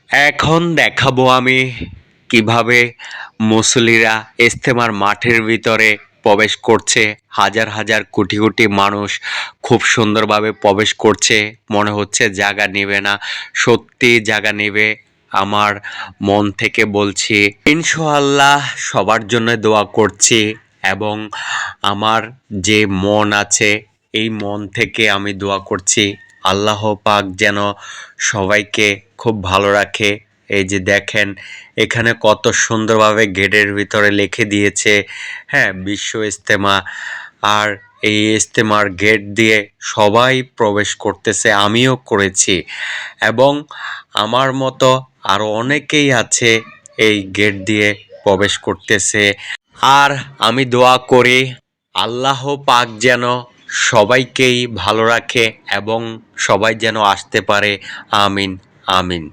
এখন দেখাবো আমি কিভাবে মুসল্লিরা ইজতেমার মাঠের ভিতরে প্রবেশ করছে। হাজার হাজার কোটি কোটি মানুষ খুব সুন্দরভাবে প্রবেশ করছে। মনে হচ্ছে জায়গা নেবে না, সত্যি জায়গা নেবে। আমার মন থেকে বলছি ইনশাআল্লাহ সবার জন্য দোয়া করছি, এবং আমার যে মন আছে এই মন থেকে আমি দোয়া করছি আল্লাহ পাক যেন সবাইকে খুব ভালো রাখে। এই যে দেখেন এখানে কত সুন্দরভাবে গেটের ভিতরে লিখে দিয়েছে, হ্যাঁ, বিশ্ব ইজতেমা। আর এই ইজতেমার গেট দিয়ে সবাই প্রবেশ করতেছে, আমিও করেছি, এবং আমার মতো আরও অনেকেই আছে এই গেট দিয়ে প্রবেশ করতেছে। আর আমি দোয়া করি আল্লাহ পাক যেন সবাইকেই ভালো রাখে এবং সবাই যেন আসতে পারে। আমিন, আমিন।